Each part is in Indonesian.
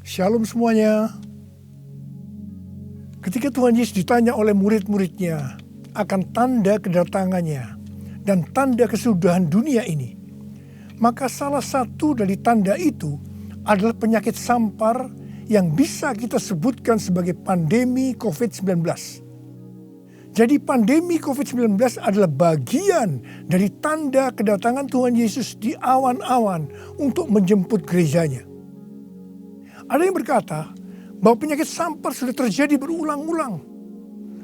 Shalom semuanya. Ketika Tuhan Yesus ditanya oleh murid-muridnya akan tanda kedatangannya dan tanda kesudahan dunia ini, maka salah satu dari tanda itu adalah penyakit sampar yang bisa kita sebutkan sebagai pandemi COVID-19. Jadi pandemi COVID-19 adalah bagian dari tanda kedatangan Tuhan Yesus di awan-awan untuk menjemput gerejanya. Ada yang berkata bahwa penyakit sampar sudah terjadi berulang-ulang.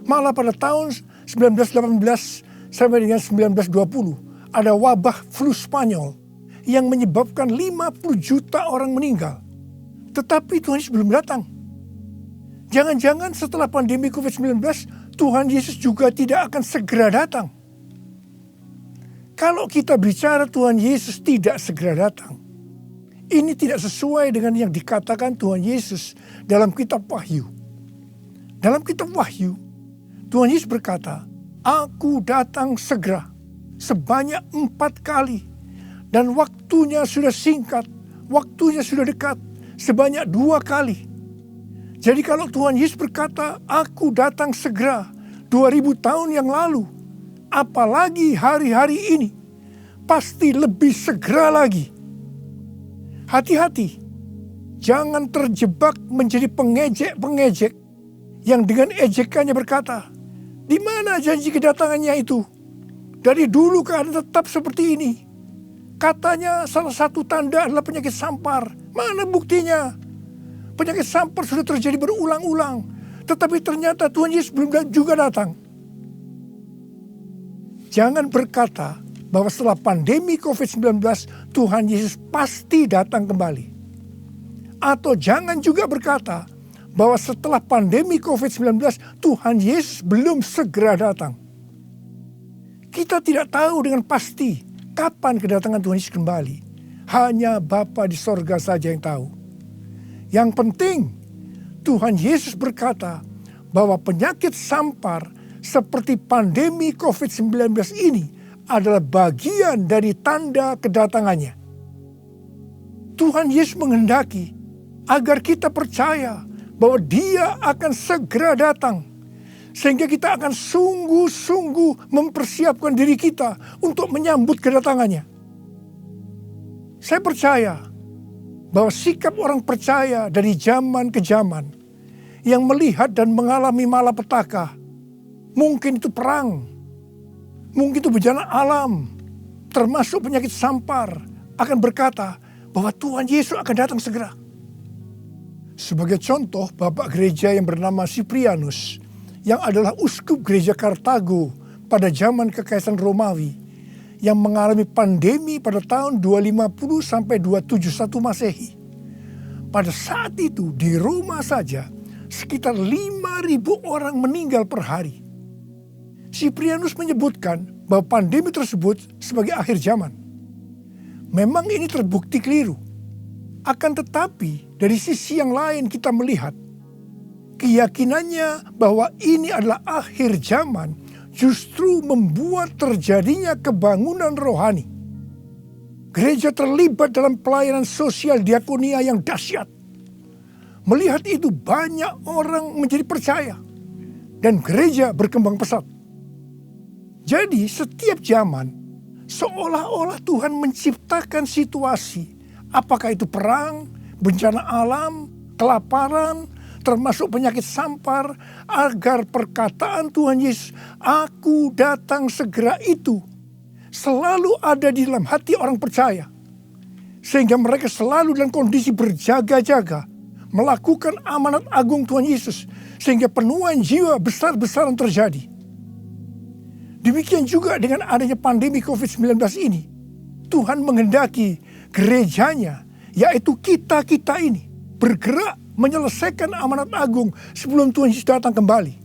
Malah pada tahun 1918 sampai dengan 1920 ada wabah flu Spanyol yang menyebabkan 50 juta orang meninggal. Tetapi Tuhan Yesus belum datang. Jangan-jangan setelah pandemi COVID-19 Tuhan Yesus juga tidak akan segera datang. Kalau kita bicara Tuhan Yesus tidak segera datang, ini tidak sesuai dengan yang dikatakan Tuhan Yesus dalam kitab Wahyu. Dalam kitab Wahyu, Tuhan Yesus berkata, "Aku datang segera sebanyak 4 kali. Dan waktunya sudah singkat, waktunya sudah dekat sebanyak 2 kali." Jadi kalau Tuhan Yesus berkata, "Aku datang segera" 2000 tahun yang lalu, apalagi hari-hari ini, pasti lebih segera lagi. Hati-hati, jangan terjebak menjadi pengejek-pengejek yang dengan ejekannya berkata, "Di mana janji kedatangannya itu? Dari dulu keadaan tetap seperti ini. Katanya salah satu tanda adalah penyakit sampar. Mana buktinya? Penyakit sampar sudah terjadi berulang-ulang, tetapi ternyata Tuhan Yesus belum juga datang." Jangan berkata bahwa setelah pandemi COVID-19 Tuhan Yesus pasti datang kembali. Atau jangan juga berkata bahwa setelah pandemi COVID-19 Tuhan Yesus belum segera datang. Kita tidak tahu dengan pasti kapan kedatangan Tuhan Yesus kembali. Hanya Bapa di sorga saja yang tahu. Yang penting Tuhan Yesus berkata bahwa penyakit sampar seperti pandemi COVID-19 ini adalah bagian dari tanda kedatangannya. Tuhan Yesus menghendaki agar kita percaya bahwa Dia akan segera datang, sehingga kita akan sungguh-sungguh mempersiapkan diri kita untuk menyambut kedatangannya. Saya percaya bahwa sikap orang percaya dari zaman ke zaman yang melihat dan mengalami malapetaka, mungkin itu perang, mungkin itu bencana alam, termasuk penyakit sampar, akan berkata bahwa Tuhan Yesus akan datang segera. Sebagai contoh, Bapak Gereja yang bernama Cyprianus, yang adalah uskup gereja Kartago pada zaman Kekaisaran Romawi, yang mengalami pandemi pada tahun 250 sampai 271 Masehi. Pada saat itu di Roma saja sekitar 5.000 orang meninggal per hari. Cyprianus menyebutkan bahwa pandemi tersebut sebagai akhir zaman. Memang ini terbukti keliru. Akan tetapi dari sisi yang lain kita melihat keyakinannya bahwa ini adalah akhir zaman justru membuat terjadinya kebangunan rohani. Gereja terlibat dalam pelayanan sosial diakonia yang dahsyat. Melihat itu banyak orang menjadi percaya dan gereja berkembang pesat. Jadi setiap zaman seolah-olah Tuhan menciptakan situasi, apakah itu perang, bencana alam, kelaparan, termasuk penyakit sampar, agar perkataan Tuhan Yesus, "Aku datang segera" itu selalu ada di dalam hati orang percaya. Sehingga mereka selalu dalam kondisi berjaga-jaga, melakukan amanat agung Tuhan Yesus, sehingga penuaian jiwa besar-besaran terjadi. Demikian juga dengan adanya pandemi COVID-19 ini, Tuhan menghendaki gerejanya, yaitu kita-kita ini, bergerak menyelesaikan amanat agung sebelum Tuhan Yesus datang kembali.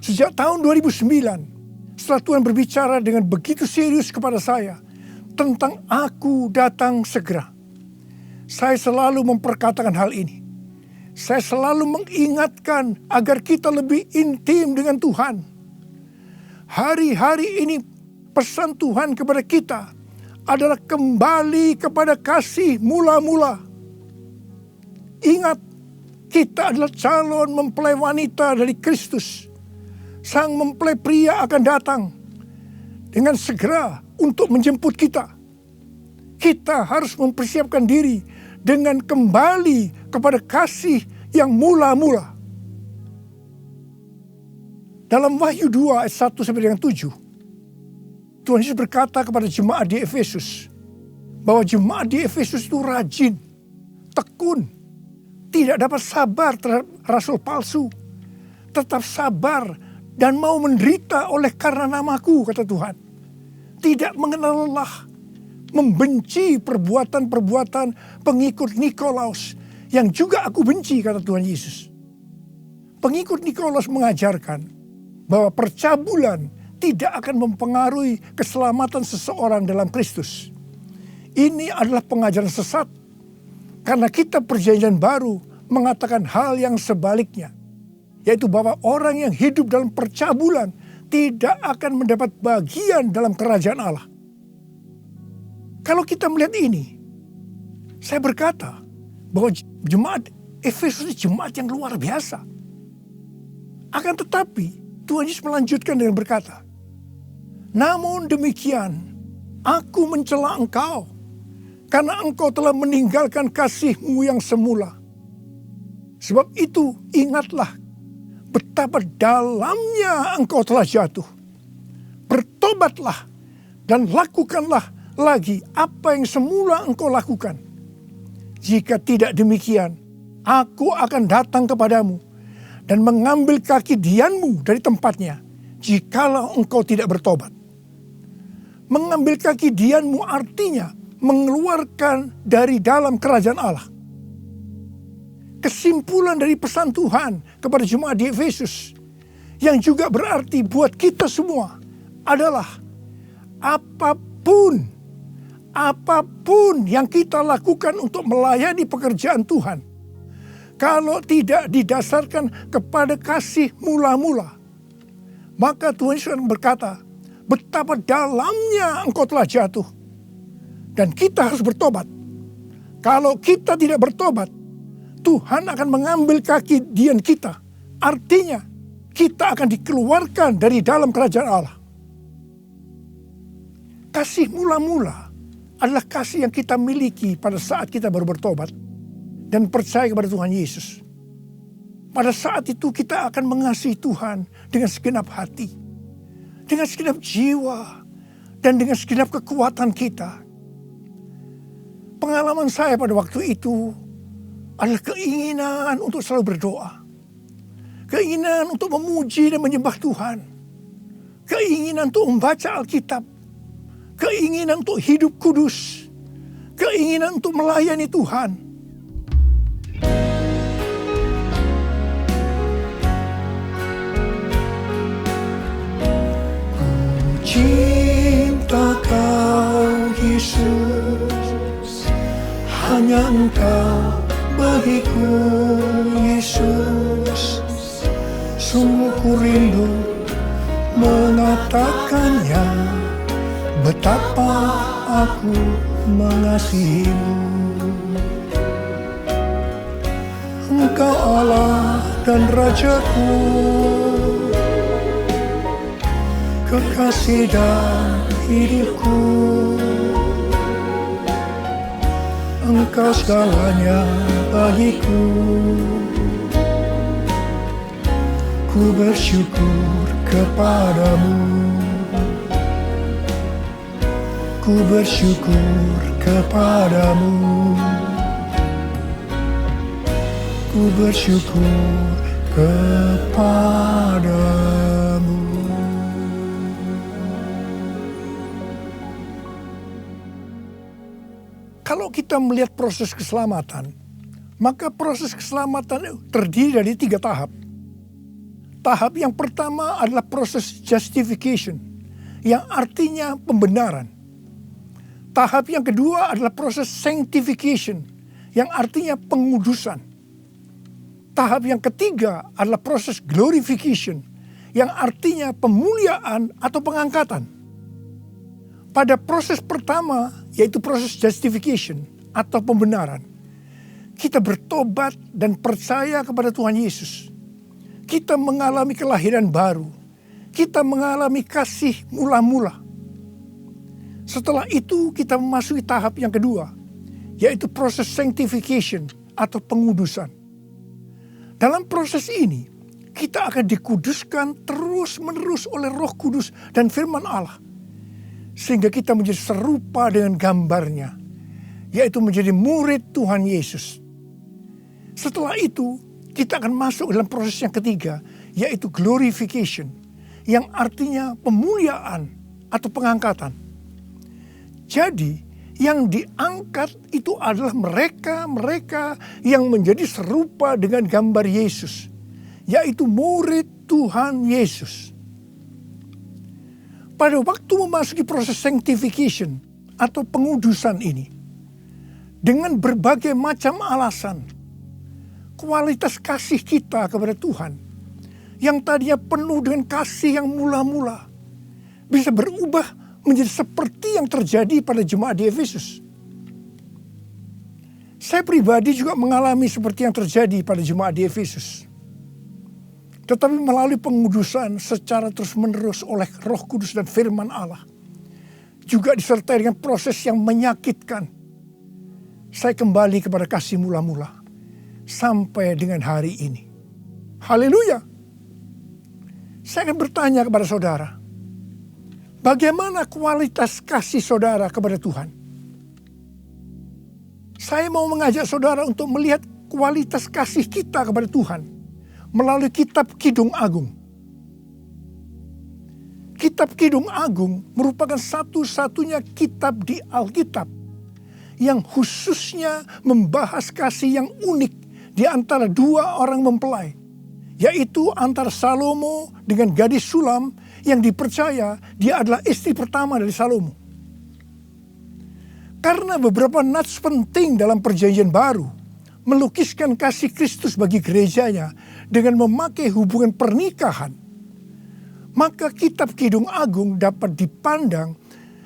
Sejak tahun 2009, setelah Tuhan berbicara dengan begitu serius kepada saya tentang "Aku datang segera", saya selalu memperkatakan hal ini. Saya selalu mengingatkan agar kita lebih intim dengan Tuhan. Hari-hari ini pesan Tuhan kepada kita adalah kembali kepada kasih mula-mula. Ingat, kita adalah calon mempelai wanita dari Kristus. Sang mempelai pria akan datang dengan segera untuk menjemput kita. Kita harus mempersiapkan diri dengan kembali kepada kasih yang mula-mula. Dalam Wahyu 2 ayat 1 sampai dengan 7, Tuhan Yesus berkata kepada jemaat di Efesus bahwa jemaat di Efesus itu rajin, tekun, tidak dapat sabar terhadap rasul palsu, tetap sabar dan mau menderita oleh karena namaku, kata Tuhan. Tidak mengenal lelah, membenci perbuatan-perbuatan pengikut Nikolaus yang juga aku benci, kata Tuhan Yesus. Pengikut Nikolaus mengajarkan bahwa percabulan tidak akan mempengaruhi keselamatan seseorang dalam Kristus. Ini adalah pengajaran sesat, karena kita perjanjian baru mengatakan hal yang sebaliknya, yaitu bahwa orang yang hidup dalam percabulan tidak akan mendapat bagian dalam kerajaan Allah. Kalau kita melihat ini, saya berkata bahwa jemaat Efesus ini jemaat yang luar biasa. Akan tetapi Tuhan Yesus melanjutkan dengan berkata, namun demikian, aku mencela engkau, karena engkau telah meninggalkan kasihmu yang semula. Sebab itu ingatlah betapa dalamnya engkau telah jatuh. Bertobatlah dan lakukanlah lagi apa yang semula engkau lakukan. Jika tidak demikian, aku akan datang kepadamu dan mengambil kaki dianmu dari tempatnya, jikalau engkau tidak bertobat. Mengambil kaki dianmu artinya mengeluarkan dari dalam kerajaan Allah. Kesimpulan dari pesan Tuhan kepada jemaat di Efesus, yang juga berarti buat kita semua, adalah apapun yang kita lakukan untuk melayani pekerjaan Tuhan, kalau tidak didasarkan kepada kasih mula-mula, maka Tuhan Yesus berkata, betapa dalamnya engkau telah jatuh. Dan kita harus bertobat. Kalau kita tidak bertobat, Tuhan akan mengambil kaki dian kita. Artinya, kita akan dikeluarkan dari dalam kerajaan Allah. Kasih mula-mula adalah kasih yang kita miliki pada saat kita baru bertobat dan percaya kepada Tuhan Yesus. Pada saat itu kita akan mengasihi Tuhan dengan segenap hati, dengan segenap jiwa, dan dengan segenap kekuatan kita. Pengalaman saya pada waktu itu adalah keinginan untuk selalu berdoa. Keinginan untuk memuji dan menyembah Tuhan. Keinginan untuk membaca Alkitab. Keinginan untuk hidup kudus. Keinginan untuk melayani Tuhan. Cinta kau Yesus, hanya engkau bagiku Yesus. Sungguh ku rindu mengatakannya, betapa aku mengasihimu. Engkau Allah dan Rajaku, kekasih dan hidupku. Engkau segalanya bagiku. Ku bersyukur kepadamu. Ku bersyukur kepadamu. Ku bersyukur kepadamu. Kalau kita melihat proses keselamatan, maka proses keselamatan terdiri dari 3 tahap. Tahap yang pertama adalah proses justification, yang artinya pembenaran. Tahap yang kedua adalah proses sanctification, yang artinya pengudusan. Tahap yang ketiga adalah proses glorification, yang artinya pemuliaan atau pengangkatan. Pada proses pertama, yaitu proses justification atau pembenaran, kita bertobat dan percaya kepada Tuhan Yesus, kita mengalami kelahiran baru, kita mengalami kasih mula-mula. Setelah itu kita memasuki tahap yang kedua, yaitu proses sanctification atau pengudusan. Dalam proses ini, kita akan dikuduskan terus-menerus oleh Roh Kudus dan firman Allah, sehingga kita menjadi serupa dengan gambarnya, yaitu menjadi murid Tuhan Yesus. Setelah itu, kita akan masuk dalam proses yang ketiga, yaitu glorification, yang artinya pemuliaan atau pengangkatan. Jadi, yang diangkat itu adalah mereka yang menjadi serupa dengan gambar Yesus, yaitu murid Tuhan Yesus. Pada waktu memasuki proses sanctification atau pengudusan ini, dengan berbagai macam alasan, kualitas kasih kita kepada Tuhan yang tadinya penuh dengan kasih yang mula-mula bisa berubah menjadi seperti yang terjadi pada jemaat di Efesus. Saya pribadi juga mengalami seperti yang terjadi pada jemaat di Efesus. Tetapi melalui pengudusan secara terus-menerus oleh Roh Kudus dan firman Allah, juga disertai dengan proses yang menyakitkan, saya kembali kepada kasih mula-mula sampai dengan hari ini. Haleluya. Saya akan bertanya kepada saudara, bagaimana kualitas kasih saudara kepada Tuhan? Saya mau mengajak saudara untuk melihat kualitas kasih kita kepada Tuhan melalui kitab Kidung Agung. Kitab Kidung Agung merupakan satu-satunya kitab di Alkitab yang khususnya membahas kasih yang unik di antara dua orang mempelai, yaitu antara Salomo dengan gadis Sulam yang dipercaya dia adalah istri pertama dari Salomo. Karena beberapa nats penting dalam Perjanjian Baru melukiskan kasih Kristus bagi gerejanya dengan memakai hubungan pernikahan, maka kitab Kidung Agung dapat dipandang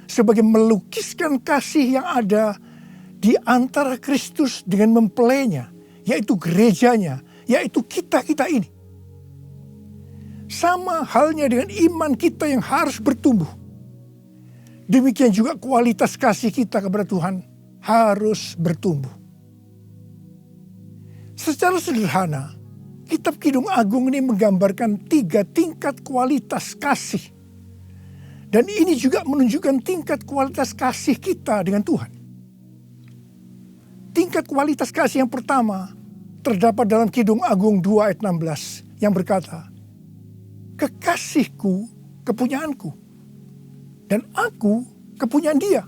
sebagai melukiskan kasih yang ada di antara Kristus dengan mempelainya, yaitu gerejanya, yaitu kita-kita ini. Sama halnya dengan iman kita yang harus bertumbuh. Demikian juga kualitas kasih kita kepada Tuhan harus bertumbuh. Secara sederhana, kitab Kidung Agung ini menggambarkan 3 tingkat kualitas kasih. Dan ini juga menunjukkan tingkat kualitas kasih kita dengan Tuhan. Tingkat kualitas kasih yang pertama terdapat dalam Kidung Agung 2 ayat 16 yang berkata, kekasihku kepunyaanku dan aku kepunyaan dia.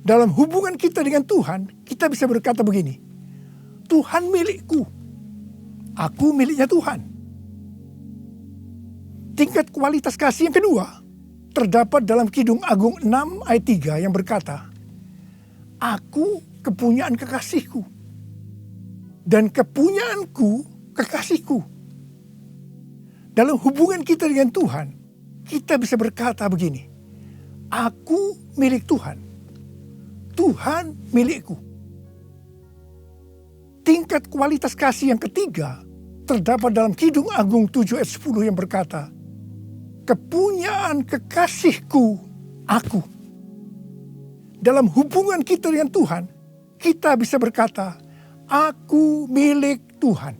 Dalam hubungan kita dengan Tuhan, kita bisa berkata begini, Tuhan milikku, aku miliknya Tuhan. Tingkat kualitas kasih yang kedua terdapat dalam Kidung Agung 6 ayat 3 yang berkata, aku kepunyaan kekasihku dan kepunyaanku kekasihku. Dalam hubungan kita dengan Tuhan, kita bisa berkata begini, aku milik Tuhan, Tuhan milikku. Tingkat kualitas kasih yang ketiga terdapat dalam Kidung Agung 7 ayat 10 yang berkata, kepunyaan kekasihku aku. Dalam hubungan kita dengan Tuhan, kita bisa berkata, aku milik Tuhan.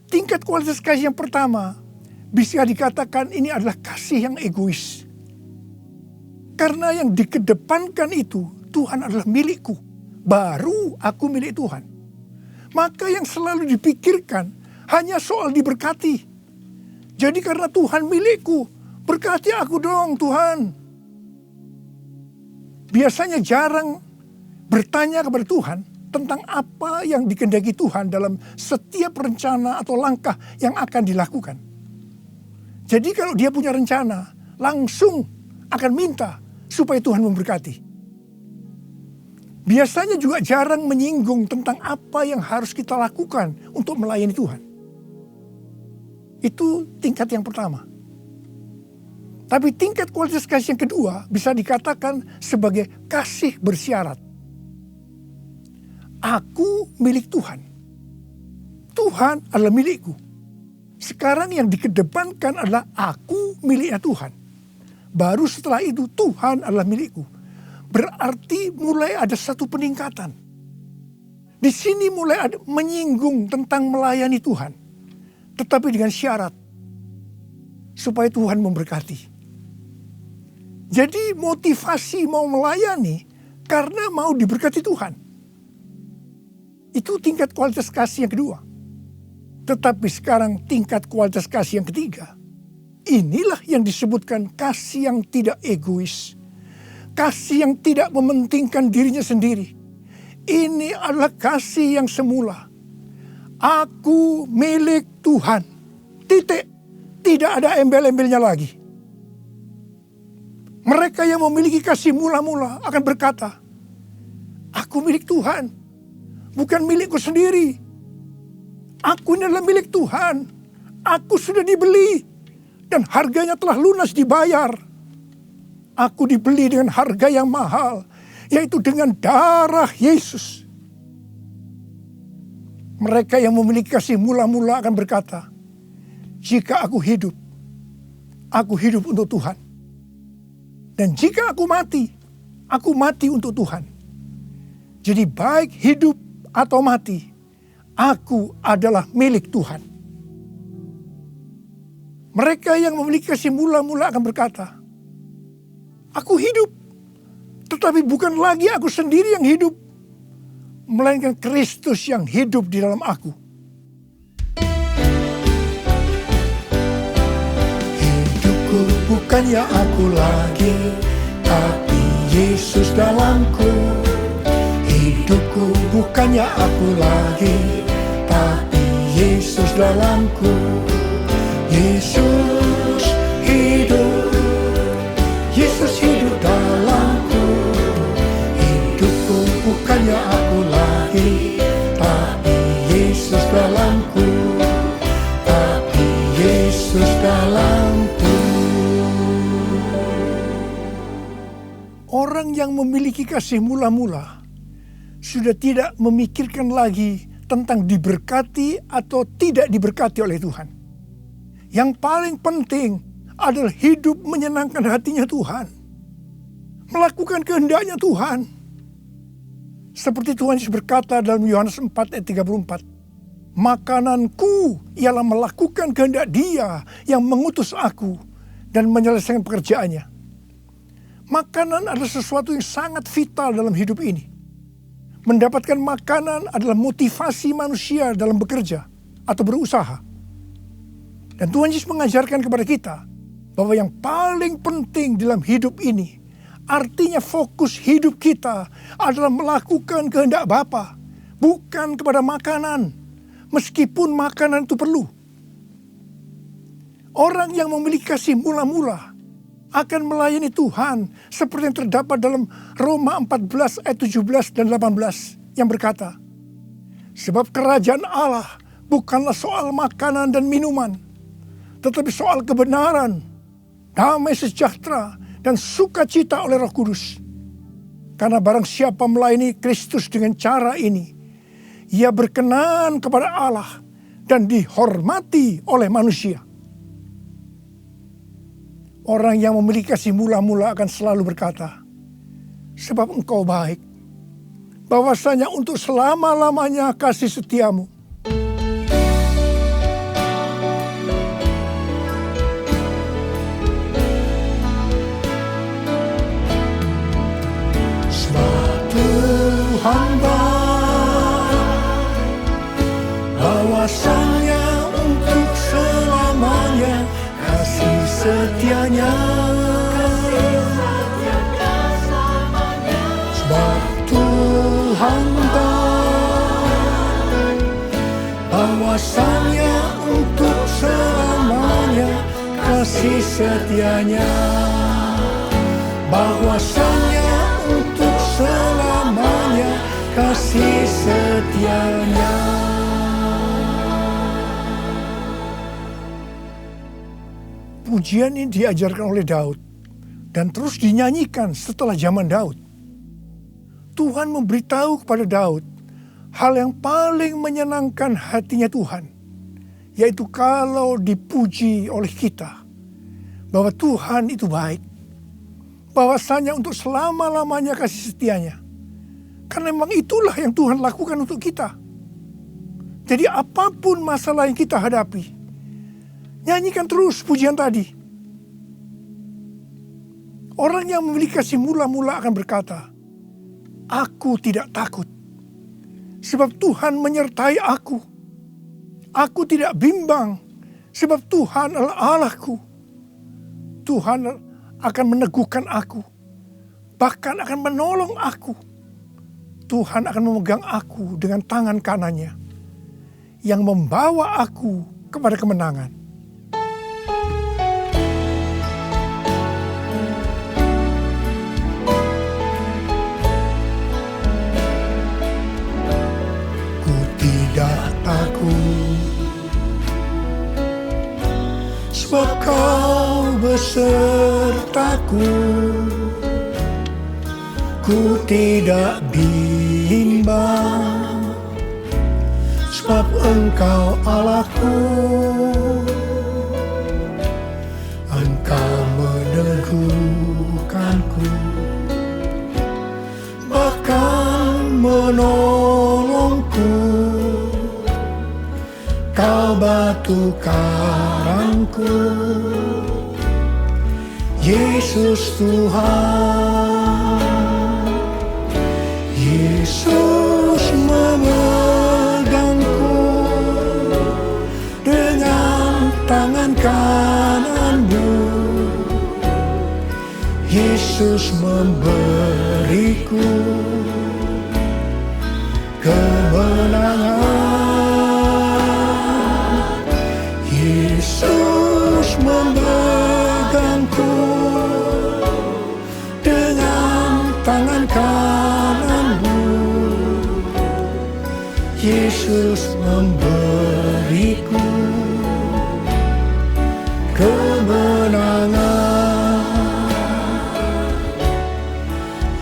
Tingkat kualitas kasih yang pertama bisa dikatakan ini adalah kasih yang egois. Karena yang dikedepankan itu, Tuhan adalah milikku, baru aku milik Tuhan. Maka yang selalu dipikirkan hanya soal diberkati. Jadi karena Tuhan milikku, berkati aku dong Tuhan. Biasanya jarang bertanya kepada Tuhan tentang apa yang dikehendaki Tuhan dalam setiap rencana atau langkah yang akan dilakukan. Jadi kalau dia punya rencana, langsung akan minta supaya Tuhan memberkati. Biasanya juga jarang menyinggung tentang apa yang harus kita lakukan untuk melayani Tuhan. Itu tingkat yang pertama. Tapi tingkat kualitas kasih yang kedua bisa dikatakan sebagai kasih bersyarat. Aku milik Tuhan. Tuhan adalah milikku. Sekarang yang dikedepankan adalah aku miliknya Tuhan. Baru setelah itu Tuhan adalah milikku. Berarti mulai ada satu peningkatan. Di sini mulai ada menyinggung tentang melayani Tuhan. Tetapi dengan syarat. Supaya Tuhan memberkati. Jadi motivasi mau melayani karena mau diberkati Tuhan. Itu tingkat kualitas kasih yang kedua. Tetapi sekarang tingkat kualitas kasih yang ketiga. Inilah yang disebutkan kasih yang tidak egois. Kasih yang tidak mementingkan dirinya sendiri. Ini adalah kasih yang semula. Aku milik Tuhan. Titik. Tidak ada embel-embelnya lagi. Mereka yang memiliki kasih mula-mula akan berkata, aku milik Tuhan. Bukan milikku sendiri. Aku ini adalah milik Tuhan. Aku sudah dibeli. Dan harganya telah lunas dibayar. Aku dibeli dengan harga yang mahal. Yaitu dengan darah Yesus. Mereka yang memiliki kasih mula-mula akan berkata, jika aku hidup untuk Tuhan. Dan jika aku mati untuk Tuhan. Jadi baik hidup atau mati, aku adalah milik Tuhan. Mereka yang memiliki kasih mula-mula akan berkata, aku hidup, tetapi bukan lagi aku sendiri yang hidup, melainkan Kristus yang hidup di dalam aku. Hidupku bukannya aku lagi, tapi Yesus dalamku. Hidupku bukannya aku lagi, tapi Yesus dalamku. Yesus hidup, Yesus hidup dalamku. Hidupku bukannya aku lagi, tapi Yesus dalamku. Tapi Yesus dalamku. Orang yang memiliki kasih mula-mula sudah tidak memikirkan lagi tentang diberkati atau tidak diberkati oleh Tuhan. Yang paling penting adalah hidup menyenangkan hatinya Tuhan. Melakukan kehendaknya Tuhan. Seperti Tuhan Yesus berkata dalam Yohanes 4 ayat 34. Makananku ialah melakukan kehendak Dia yang mengutus aku dan menyelesaikan pekerjaannya. Makanan adalah sesuatu yang sangat vital dalam hidup ini. Mendapatkan makanan adalah motivasi manusia dalam bekerja atau berusaha. Dan Tuhan Yesus mengajarkan kepada kita bahwa yang paling penting dalam hidup ini, artinya fokus hidup kita adalah melakukan kehendak Bapa, bukan kepada makanan, meskipun makanan itu perlu. Orang yang memiliki kasih mula-mula akan melayani Tuhan seperti yang terdapat dalam Roma 14 ayat 17 dan 18 yang berkata, sebab kerajaan Allah bukanlah soal makanan dan minuman, tetapi soal kebenaran, damai sejahtera, dan sukacita oleh Roh Kudus. Karena barang siapa melayani Kristus dengan cara ini, ia berkenan kepada Allah dan dihormati oleh manusia. Orang yang memiliki kasih mula-mula akan selalu berkata, sebab engkau baik, bahwasanya untuk selama-lamanya kasih setiamu. Hamba bahwasanya untuk selamanya kasih setianya. Sebab Tuhan bahwasanya untuk selamanya kasih setianya. Bahwasanya untuk selamanya kasih setianya. Pujian ini diajarkan oleh Daud dan terus dinyanyikan setelah zaman Daud. Tuhan memberitahu kepada Daud hal yang paling menyenangkan hatinya Tuhan, yaitu kalau dipuji oleh kita, bahwa Tuhan itu baik, bahwasanya untuk selama-lamanya kasih setianya. Karena memang itulah yang Tuhan lakukan untuk kita. Jadi apapun masalah yang kita hadapi, nyanyikan terus pujian tadi. Orang yang memiliki kasih mula-mula akan berkata, aku tidak takut, sebab Tuhan menyertai aku. Aku tidak bimbang, sebab Tuhan adalah Allahku. Tuhan akan meneguhkan aku, bahkan akan menolong aku. Tuhan akan memegang aku dengan tangan kanannya, yang membawa aku kepada kemenangan. Ku tidak takut, sebab Kau besertaku. Ku tidak bimbang, sebab Engkau Allahku. Engkau meneguhkanku, bahkan menolongku. Kau batu karangku, Yesus Tuhan. Yesus memegangku dengan tangan kanan-Mu. Yesus memberiku kemenangan. Yesus memegangku dengan tangan kanan-Mu. Yesus memberiku kemenangan.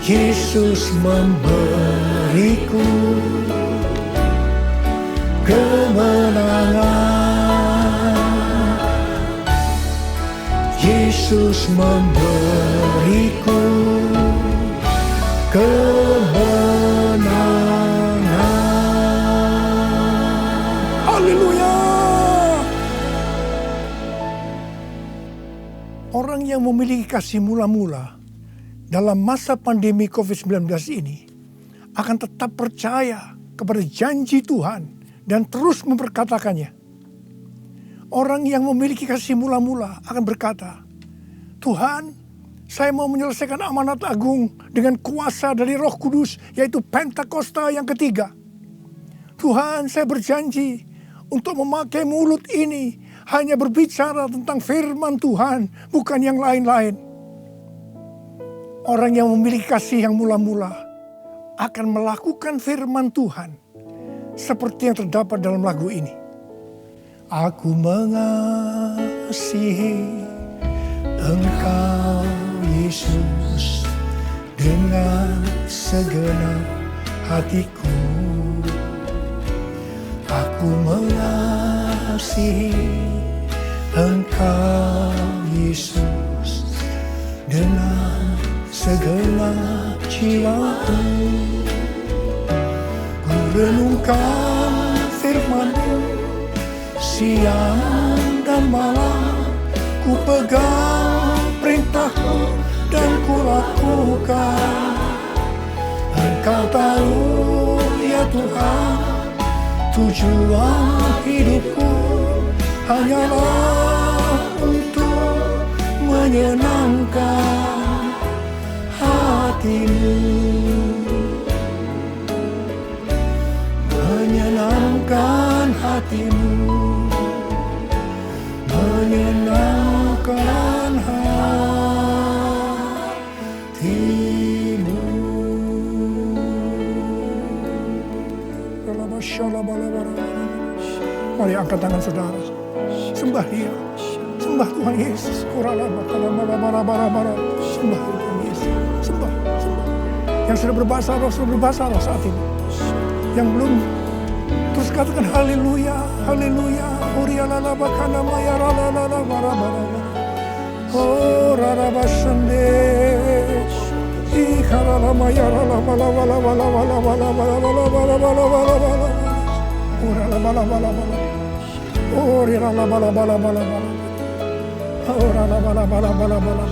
Yesus memberiku kemenangan. Yesus memberiku kemenangan. Haleluya. Orang yang memiliki kasih mula-mula dalam masa pandemi COVID-19 ini akan tetap percaya kepada janji Tuhan dan terus memperkatakannya. Orang yang memiliki kasih mula-mula akan berkata, Tuhan, saya mau menyelesaikan amanat agung dengan kuasa dari Roh Kudus, yaitu Pentakosta yang ketiga. Tuhan, saya berjanji untuk memakai mulut ini hanya berbicara tentang firman Tuhan, bukan yang lain-lain. Orang yang memiliki kasih yang mula-mula akan melakukan firman Tuhan seperti yang terdapat dalam lagu ini. Aku mengasihi Engkau Yesus dengan segenap hatiku. Aku mengasihi Engkau Yesus dengan segenap jiwaku. Ku renungkan firman-Mu siang dan malam, ku pegang perintah-Mu dan ku lakukan. Engkau tahu ya Tuhan, tujuan hidupku hanyalah untuk menyenangkan hati-Mu. Menyenangkan hati-Mu, menyenangkan hati-Mu. Mari angkat tangan saudara, sembah Dia, sembah Tuhan Yesus. Sembah Tuhan Yesus, sembah. Yang sudah berbahasa roh saat ini. Yang belum, terus katakan haleluya, haleluya. Orialalabakana mayaralalalabarabarabara. Oh rarabasande. Ikaralama yaralabalabalabalabalabalabalabalabalabalabalabalabala. Oralabalabalabalabala. Orialalabalabalabalabala. Oralabalabalabalabala.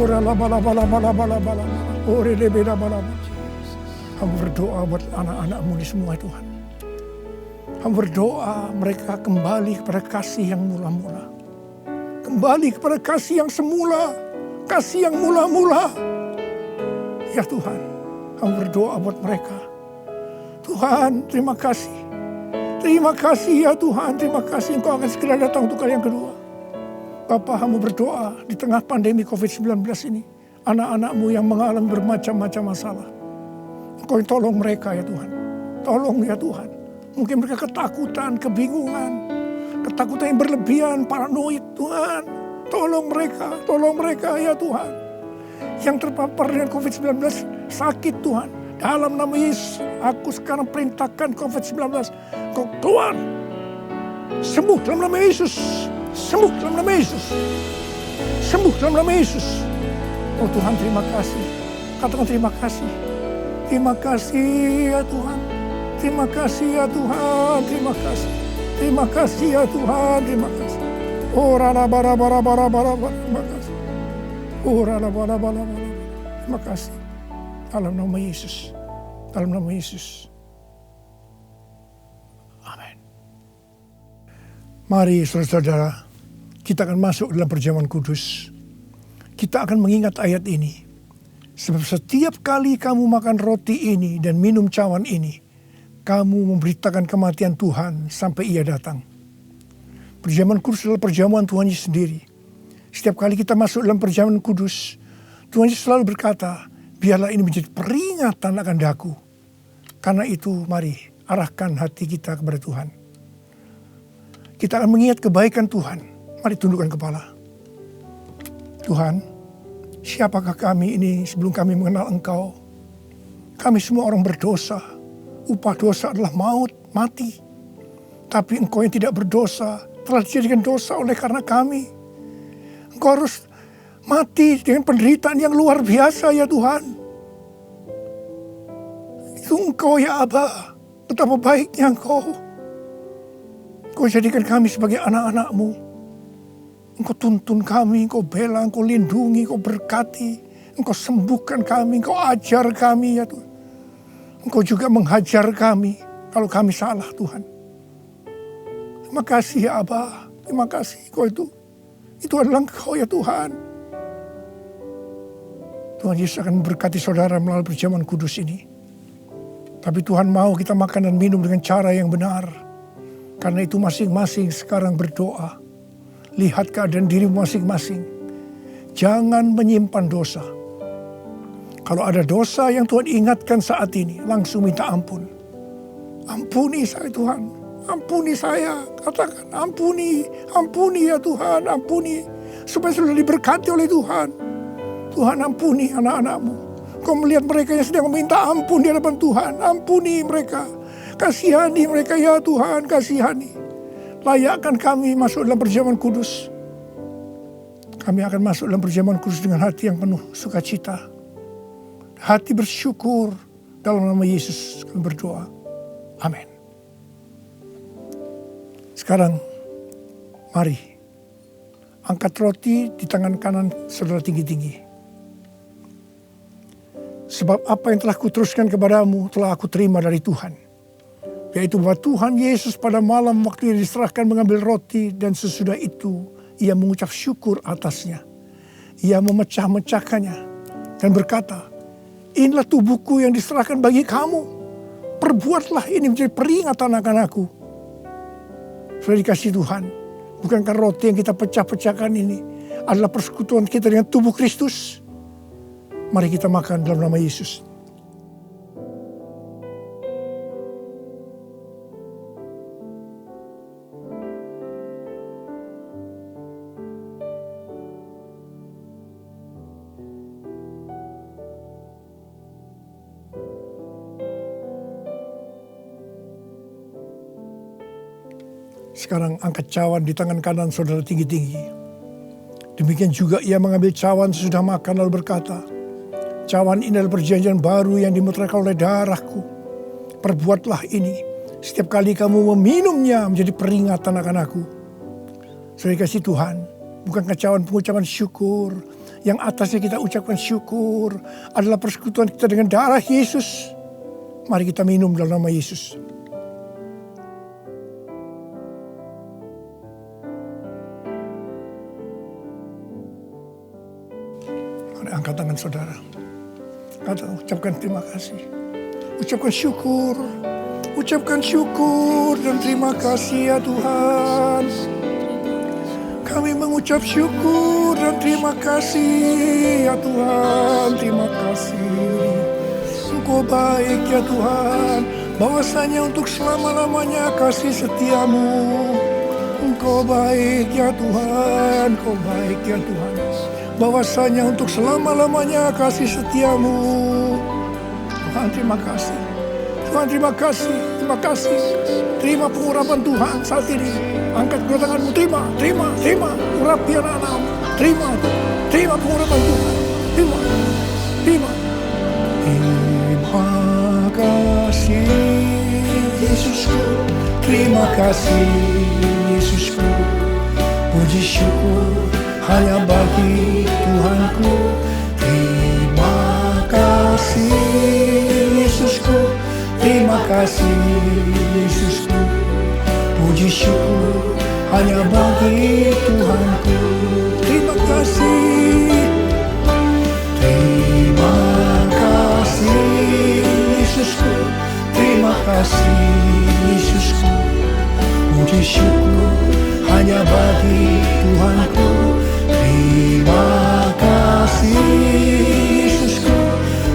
Oralabalabalabalabala. Orilebedabalabalabala. Hamba berdoa buat anak-anak-Mu ini semua Tuhan. Hamba berdoa mereka kembali kepada kasih yang mula-mula. Kembali kepada kasih yang semula. Kasih yang mula-mula. Ya Tuhan, hamba berdoa buat mereka. Tuhan, terima kasih. Terima kasih ya Tuhan, terima kasih Engkau akan segera datang untuk kali yang kedua. Bapa, hamba berdoa di tengah pandemi COVID-19 ini. Anak-anak-Mu yang mengalami bermacam-macam masalah. Engkau yang tolong mereka ya Tuhan. Tolong ya Tuhan. Mungkin mereka ketakutan, kebingungan. Ketakutan yang berlebihan, paranoid Tuhan. Tolong mereka ya Tuhan. Yang terpapar dengan COVID-19 sakit Tuhan. Dalam nama Yesus, aku sekarang perintahkan COVID-19. Kau keluar. Sembuh dalam nama Yesus. Sembuh dalam nama Yesus. Sembuh dalam nama Yesus. Oh Tuhan, terima kasih. Katakan terima kasih. Terima kasih ya Tuhan. Terima kasih ya Tuhan. Terima kasih. Terima kasih ya Tuhan. Terima kasih. Oh rara-bara-bara-bara-bara. Terima kasih. Oh rara-bara-bara-bara. Terima kasih. Dalam nama Yesus. Dalam nama Yesus. Amin. Mari saudara-saudara, kita akan masuk dalam perjamuan kudus. Kita akan mengingat ayat ini. Sebab setiap kali kamu makan roti ini dan minum cawan ini, kamu memberitakan kematian Tuhan sampai Ia datang. Perjamuan kudus adalah perjamuan Tuhan Yesus sendiri. Setiap kali kita masuk dalam perjamuan kudus, Tuhan Yesus selalu berkata, biarlah ini menjadi peringatan akan daku. Karena itu mari arahkan hati kita kepada Tuhan. Kita akan mengingat kebaikan Tuhan. Mari tundukkan kepala. Tuhan, siapakah kami ini sebelum kami mengenal Engkau? Kami semua orang berdosa. Upah dosa adalah maut, mati. Tapi Engkau yang tidak berdosa telah dijadikan dosa oleh karena kami. Engkau harus mati dengan penderitaan yang luar biasa ya Tuhan. Itu Engkau ya Aba. Betapa baiknya Engkau. Engkau jadikan kami sebagai anak-anak-Mu. Engkau tuntun kami, Engkau bela, Engkau lindungi, Engkau berkati. Engkau sembuhkan kami, Engkau ajar kami ya Tuhan. Engkau juga menghajar kami kalau kami salah Tuhan. Terima kasih ya Aba. Terima kasih Engkau itu adalah Engkau ya Tuhan. Tuhan Yesus akan memberkati saudara melalui perjamuan kudus ini. Tapi Tuhan mau kita makan dan minum dengan cara yang benar. Karena itu masing-masing sekarang berdoa. Lihat keadaan dirimu masing-masing. Jangan menyimpan dosa. Kalau ada dosa yang Tuhan ingatkan saat ini, langsung minta ampun. Ampuni saya Tuhan. Ampuni saya, katakan ampuni, ampuni ya Tuhan, ampuni. Supaya sudah diberkati oleh Tuhan. Tuhan ampuni anak-anak-Mu. Kau melihat mereka yang sedang meminta ampun di hadapan Tuhan. Ampuni mereka, kasihani mereka ya Tuhan, kasihani. Layakkan kami masuk dalam perjamuan kudus. Kami akan masuk dalam perjamuan kudus dengan hati yang penuh sukacita. Hati bersyukur dalam nama Yesus kami berdoa. Amin. Sekarang, mari angkat roti di tangan kanan saudara tinggi-tinggi. Sebab apa yang telah kuteruskan kepadamu telah aku terima dari Tuhan. Yaitu bahwa Tuhan Yesus pada malam waktu ia diserahkan mengambil roti dan sesudah itu ia mengucap syukur atasnya. Ia memecah-mecahkannya dan berkata, inilah tubuhku yang diserahkan bagi kamu. Perbuatlah ini menjadi peringatan akan aku. Sudah dikasih Tuhan, bukankah roti yang kita pecah-pecahkan ini adalah persekutuan kita dengan tubuh Kristus? Mari kita makan dalam nama Yesus. Sekarang angkat cawan di tangan kanan saudara tinggi-tinggi. Demikian juga ia mengambil cawan sesudah makan lalu berkata, cawan ini adalah perjanjian baru yang dimeteraikan oleh darahku. Perbuatlah ini setiap kali kamu meminumnya menjadi peringatan akan aku. Saudara kasih Tuhan, bukankah cawan pengucapan syukur, yang atasnya kita ucapkan syukur adalah persekutuan kita dengan darah Yesus. Mari kita minum dalam nama Yesus. Mari angkat tangan saudara. Ucapkan terima kasih. Ucapkan syukur. Ucapkan syukur dan terima kasih ya Tuhan. Kami mengucap syukur dan terima kasih ya Tuhan. Terima kasih. Engkau baik ya Tuhan. Bahwasanya untuk selama-lamanya kasih setiamu. Engkau baik ya Tuhan. Engkau baik ya Tuhan. Bahwasanya untuk selama-lamanya kasih setiamu. Tuhan terima kasih. Tuhan terima kasih. Terima kasih. Terima pengurapan Tuhan saat ini. Angkat kedua tanganmu. Terima. Urapi anak-anakmu. Terima pengurapan Tuhan. Terima. Terima kasih Yesusku. Terima kasih Yesusku. Puji syukur hanya bagi Tuhanku. Terima kasih Yesusku. Terima kasih Yesusku. Puji syukur hanya bagi Tuhanku. Terima kasih. Terima kasih Yesusku. Terima kasih Yesusku. Puji syukur hanya bagi Tuhanku. Terima kasih Yesusku.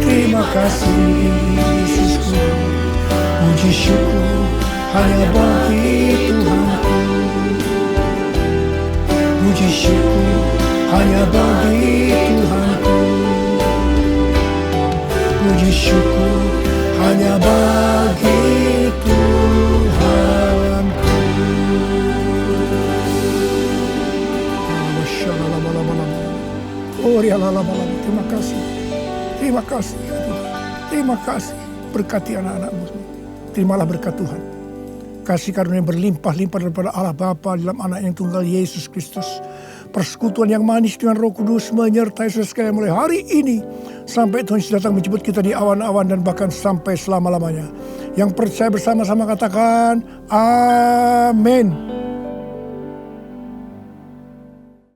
Terima kasih Yesusku. Puji syukur hanya bagi Tuhanku. Puji syukur hanya bagi Tuhanku. Puji syukur hanya bagi Tuhanku. Terima kasih. Terima kasih ya Tuhan. Terima kasih. Berkati anak-anakmu. Terimalah berkat Tuhan. Kasih karunia berlimpah-limpah daripada Allah Bapa dalam anak yang tunggal Yesus Kristus. Persekutuan yang manis dengan Roh Kudus menyertai saudara sekalian mulai hari ini sampai Tuhan Yesus datang menjemput kita di awan-awan dan bahkan sampai selama-lamanya. Yang percaya bersama-sama katakan amin.